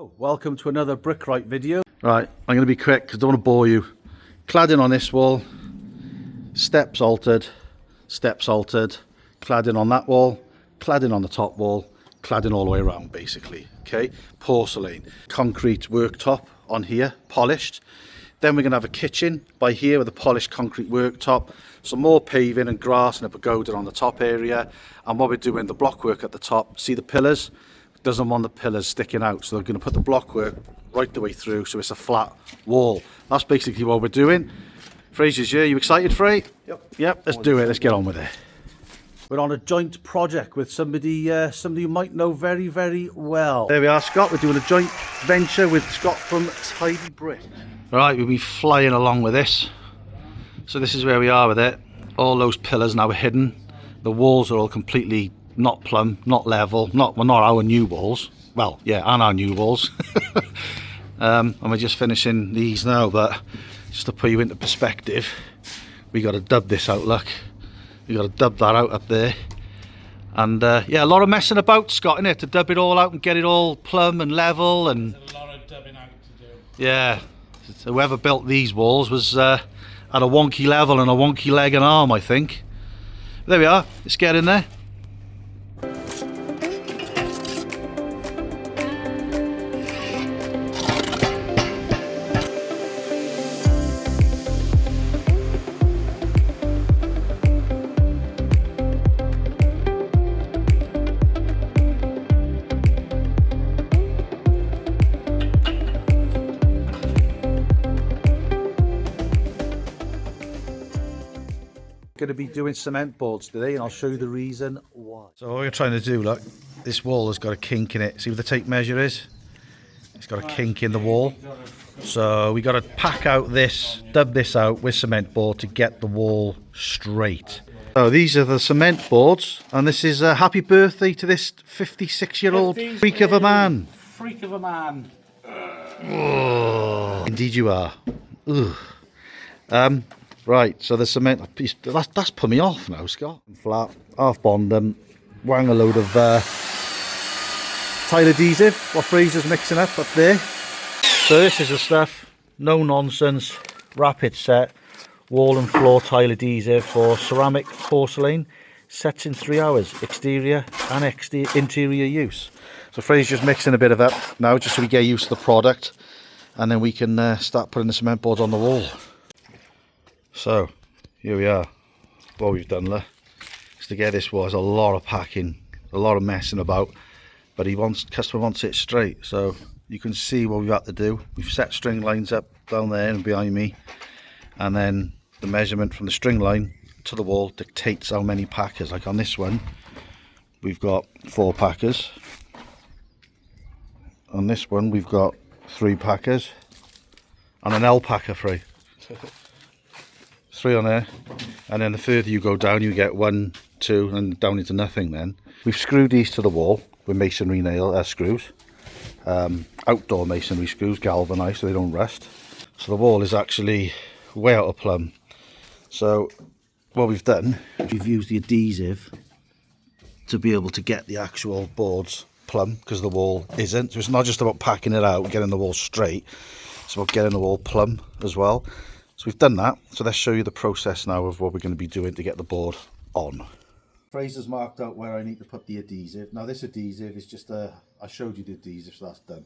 Hello, welcome to another Brickright video. Right, I'm going to be quick because I don't want to bore you. Cladding on this wall, steps altered, cladding on that wall, cladding on the top wall, cladding all the way around basically. Okay, porcelain, concrete worktop on here, polished. Then we're going to have a kitchen by here with a polished concrete worktop, some more paving and grass and a pagoda on the top area. And what we're doing, the block work at the top, see the pillars? Doesn't want the pillars sticking out, so they're going to put the block work right the way through so it's a flat wall. That's basically what we're doing. Fraser's here, you excited, Frey? Yep, let's do it, let's get on with it. We're on a joint project with somebody you might know very, very well. There we are, Scott. We're doing a joint venture with Scott from Tidy Brick. Right, we'll be flying along with this. So this is where we are with it. All those pillars now are hidden. The walls are all completely not plumb, not level, not our new walls. Well, yeah, and our new walls. And we're just finishing these now, but just to put you into perspective, we got to dub this out, look. We got to dub that out up there. And yeah, a lot of messing about, Scott, innit, to dub it all out and get it all plumb and level. And there's a lot of dubbing out to do. Yeah, whoever built these walls was at a wonky level and a wonky leg and arm, I think. But there we are, let's get in there. Going to be doing cement boards today, and I'll show you the reason why. So what we're trying to do, look, this wall has got a kink in it. See what the tape measure is? It's got a kink in the wall. So we got to pack out this, dub this out with cement board to get the wall straight. So these are the cement boards, and this is a happy birthday to this 56-year-old freak of a man. Freak of a man. Oh, indeed you are. Ugh. Right, so the cement piece, that's put me off now, Scott. Flat, half bond them, wang a load of tile adhesive, what Fraser's mixing up there. So this is the stuff, no nonsense, rapid set, wall and floor tile adhesive for ceramic porcelain, sets in 3 hours, exterior and interior use. So Fraser's just mixing a bit of that now, just so we get used to the product, and then we can start putting the cement boards on the wall. So here we are. What we've done there is to get this was a lot of packing, a lot of messing about, but customer wants it straight. So you can see what we've had to do. We've set string lines up down there and behind me, and then the measurement from the string line to the wall dictates how many packers. Like on this one, we've got 4 packers. On this one, we've got 3 packers and an L packer free. 3 on there, and then the further you go down you get 1, 2 and down into nothing. Then we've screwed these to the wall with masonry nail screws, outdoor masonry screws, galvanized so they don't rust. So the wall is actually way out of plumb. So what we've done, we've used the adhesive to be able to get the actual boards plumb, because the wall isn't. So it's not just about packing it out and getting the wall straight, it's about getting the wall plumb as well. So we've done that, so let's show you the process now of what we're going to be doing to get the board on. Fraser's marked out where I need to put the adhesive. Now this adhesive is just I showed you the adhesive, so that's done.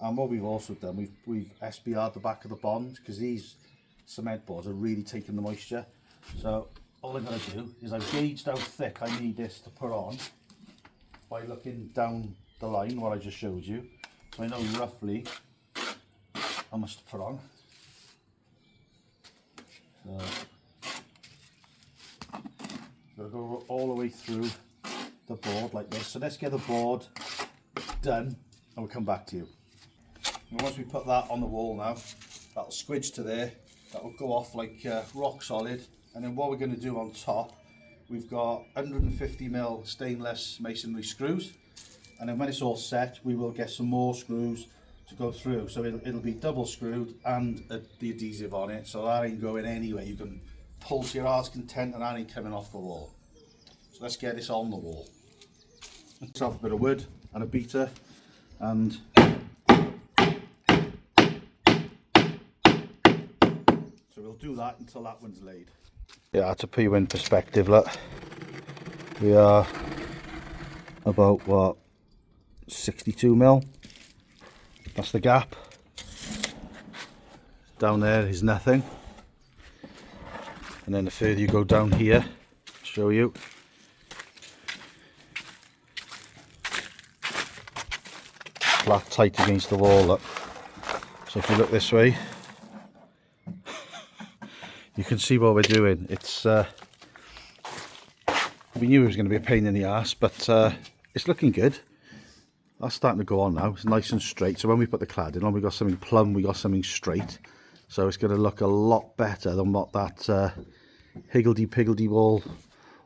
And what we've also done, we've SBR'd the back of the bond, because these cement boards are really taking the moisture. So all I'm going to do is I've gauged how thick I need this to put on by looking down the line, what I just showed you. So I know roughly how much to put on. So, we'll go all the way through the board like this. So let's get the board done and we'll come back to you. And once we put that on the wall now, that'll squidge to there, that will go off like rock solid. And then what we're going to do on top, we've got 150mm stainless masonry screws, and then when it's all set we will get some more screws to go through, so it'll be double screwed and the adhesive on it, so that ain't going anywhere. You can pull to your heart's content and that ain't coming off the wall. So let's get this on the wall. Let's have a bit of wood and a beater and So we'll do that until that one's laid. Yeah, to put you in perspective, look, we are about what, 62 mil. That's the gap. Down there is nothing. And then the further you go down here, show you. Flat tight against the wall, look. So if you look this way, you can see what we're doing. It's we knew it was going to be a pain in the ass, but it's looking good. That's starting to go on now. It's nice and straight. So when we put the cladding on, we got something plumb, we got something straight. So it's going to look a lot better than what that higgledy-piggledy wall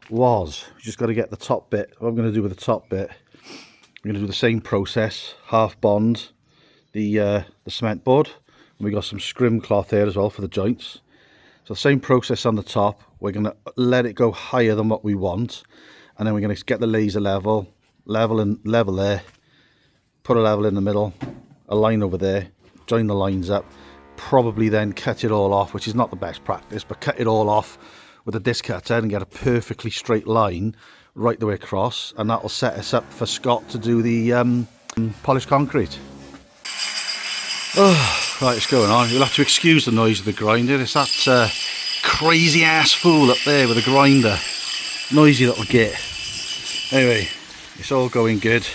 was. You just got to get the top bit. What I'm going to do with the top bit, I'm going to do the same process, half bond the cement board, and we got some scrim cloth here as well for the joints. So the same process on the top. We're going to let it go higher than what we want, and then we're going to get the laser level there, put a level in the middle, a line over there, join the lines up, probably then cut it all off, which is not the best practice, but cut it all off with a disc cutter and get a perfectly straight line right the way across, and that will set us up for Scott to do the polished concrete. Oh, right, it's going on. You'll have to excuse the noise of the grinder. It's that crazy ass fool up there with a grinder. Noisy little git. Anyway, it's all going good.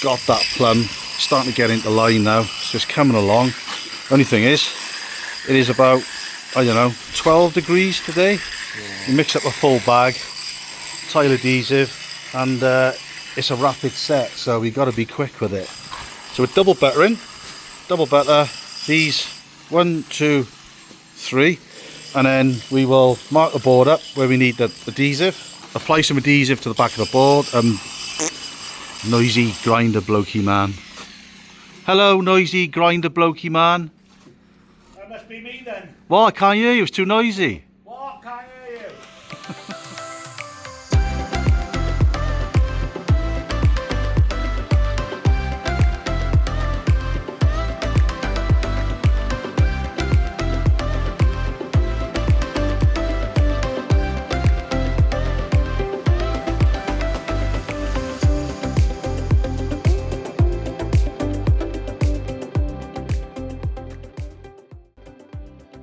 Got that plumb. Starting to get into line now. So it's coming along. Only thing is, it is about, I don't know, 12 degrees today. Yeah. You mix up a full bag, tile adhesive, and it's a rapid set, so we've got to be quick with it. So we're double buttering. Double butter these 1, 2, 3, and then we will mark the board up where we need the adhesive, apply some adhesive to the back of the board. Noisy grinder blokey man. Hello, noisy grinder blokey man. That must be me then. What? I can't hear you, it's too noisy. What? Can't hear you.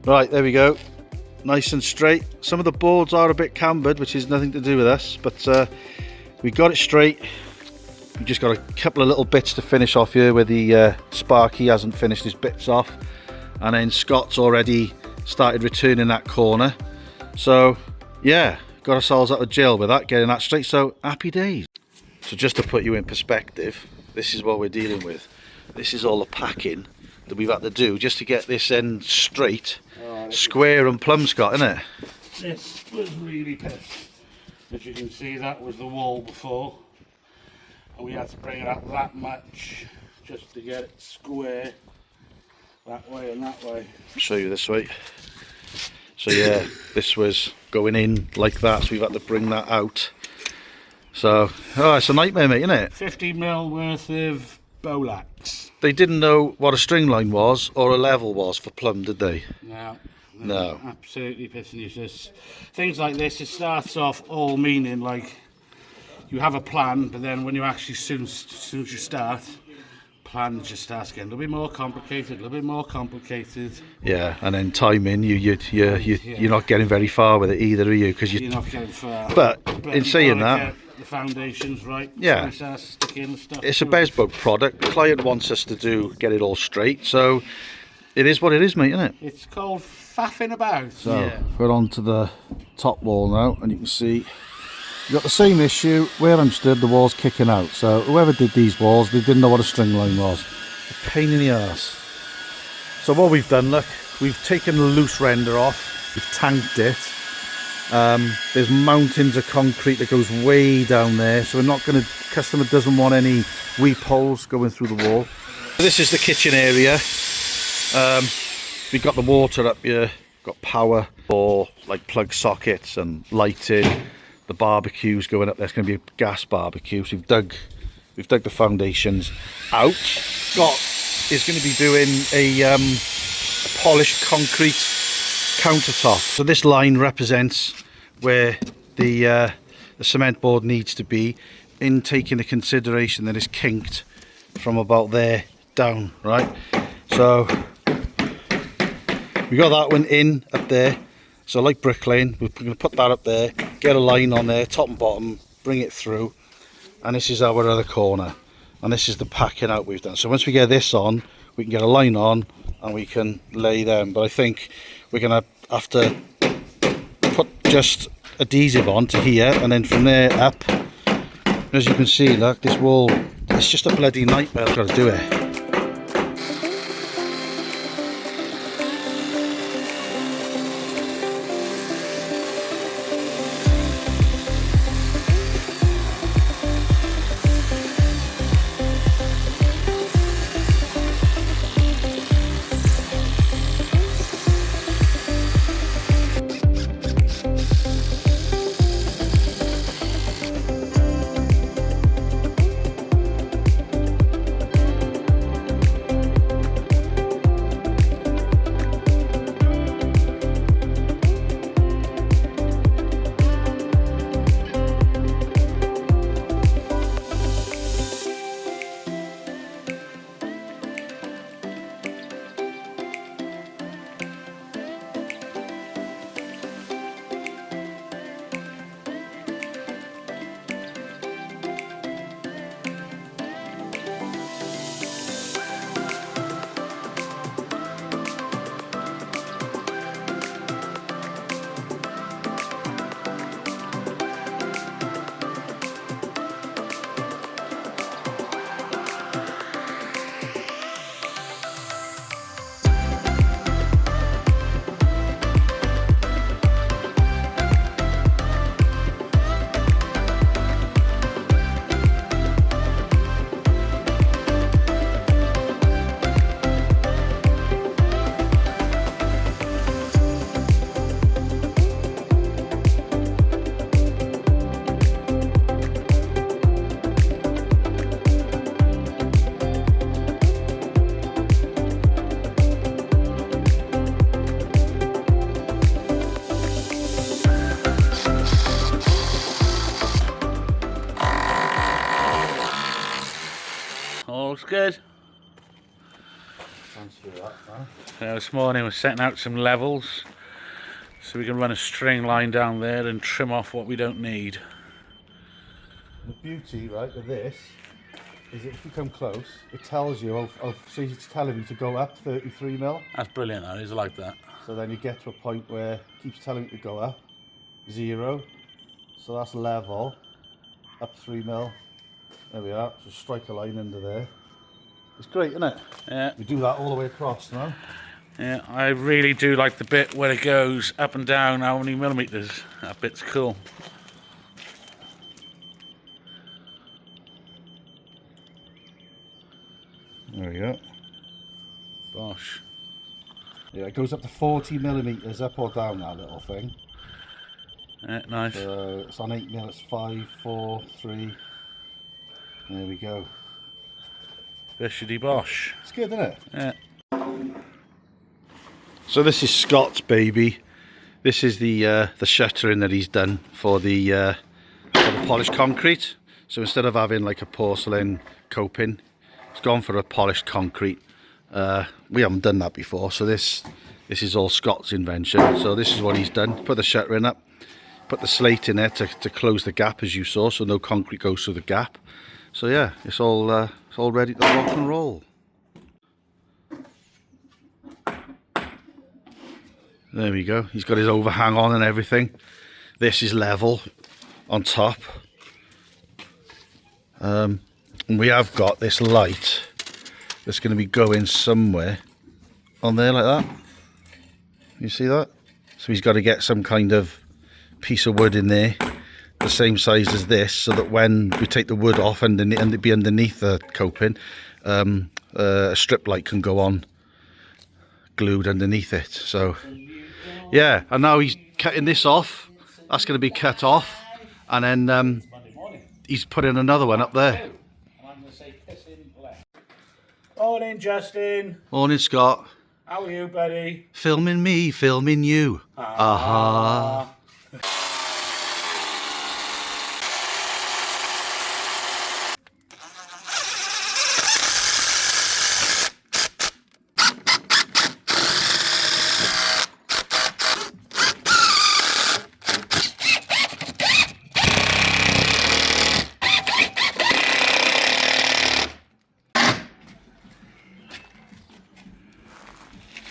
Right, there we go. Nice and straight. Some of the boards are a bit cambered, which is nothing to do with us, but we got it straight. We just got a couple of little bits to finish off here where the Sparky hasn't finished his bits off, and then Scott's already started returning that corner. So yeah, got ourselves out of jail with that, getting that straight. So happy days. So just to put you in perspective, this is what we're dealing with. This is all the packing that we've had to do just to get this end straight, square and plumb, Scott, isn't it? This was really pissed. As you can see, that was the wall before, and we had to bring it up that much just to get it square that way and that way. I'll show you this way. So yeah, this was going in like that, so we've had to bring that out. So, oh, it's a nightmare, mate, isn't it? 50 mil worth of Bolax. They didn't know what a string line was or a level was for plumb, did they? No. Absolutely pissing you. Just things like this, it starts off all meaning like you have a plan, but then when you actually, soon as you start, plan just starts getting a little bit more complicated. Yeah, and then timing, you're not getting very far with it either, are you? Because you're not getting far. But in saying that, the foundations right. Yeah, it's a bespoke product. The client wants us to get it all straight, so it is what it is, mate, isn't it? It's called faffing about. So yeah, we're on to the top wall now, and you can see you've got the same issue where I'm stood. The wall's kicking out. So whoever did these walls, they didn't know what a string line was. A pain in the arse. So what we've done, look, we've taken the loose render off. We've tanked it. There's mountains of concrete that goes way down there, so we're not going to, customer doesn't want any weep holes going through the wall. This is the kitchen area. We've got the water up here, got power for like plug sockets and lighting. The barbecue's going up there, it's going to be a gas barbecue. So we've dug the foundations out. Scott is going to be doing a polished concrete countertop. So this line represents where the cement board needs to be, in taking into consideration that it's kinked from about there down, right? So we got that one in up there. So like bricklaying, we're going to put that up there, get a line on there, top and bottom, bring it through, and this is our other corner, and this is the packing out we've done. So once we get this on, we can get a line on and we can lay them. But I think we're going to have to put just adhesive on to here, and then from there up. As you can see, look, this wall, it's just a bloody nightmare. I've got to do it. All looks good. This morning we're setting out some levels so we can run a string line down there and trim off what we don't need. The beauty, right, of this is that if you come close, it tells you, so it's telling you to go up 33mm. That's brilliant, that is, I like that. So then you get to a point where it keeps telling you to go up 0. So that's level, up 3mm. There we are, just strike a line under there. It's great, isn't it? Yeah. We do that all the way across now. Yeah, I really do like the bit where it goes up and down how many millimetres. That bit's cool. There we go. Bosh. Yeah, it goes up to 40mm up or down, that little thing. Yeah, nice. It's on 8mm, it's 5, 4, 3. There we go. Bishity bosh. It's good, isn't it? Yeah. So this is Scott's baby. This is the shuttering that he's done for the polished concrete. So instead of having like a porcelain coping, it's gone for a polished concrete. We haven't done that before, so this is all Scott's invention. So this is what he's done. Put the shuttering up, put the slate in there to close the gap, as you saw, so no concrete goes through the gap. So yeah, it's all ready to rock and roll. There we go. He's got his overhang on and everything. This is level on top. And we have got this light that's going to be going somewhere on there like that. You see that? So he's got to get some kind of piece of wood in there, the same size as this, so that when we take the wood off and it be underneath the coping, a strip light can go on glued underneath it. So yeah, and now he's cutting this off. That's going to be cut off, and then he's putting another one up there. Morning, Justin. Morning, Scott. How are you, buddy? Filming me, filming you. Aha.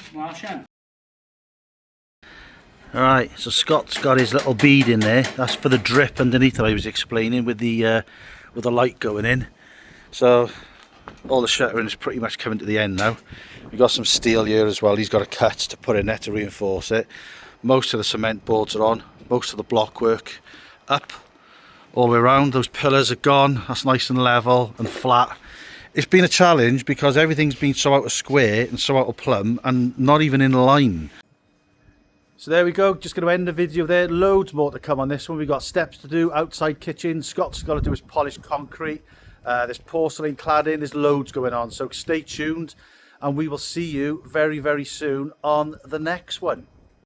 Smashing. Alright, so Scott's got his little bead in there. That's for the drip underneath that I was explaining with the light going in. So all the shuttering is pretty much coming to the end now. We've got some steel here as well. He's got a cut to put in there to reinforce it. Most of the cement boards are on. Most of the block work up all the way around. Those pillars are gone. That's nice and level and flat. It's been a challenge because everything's been so out of square and so out of plumb and not even in line. So there we go, just going to end the video there. Loads more to come on this one. We've got steps to do, outside kitchen. Scott's got to do his polished concrete. There's porcelain cladding, there's loads going on. So stay tuned and we will see you very, very soon on the next one.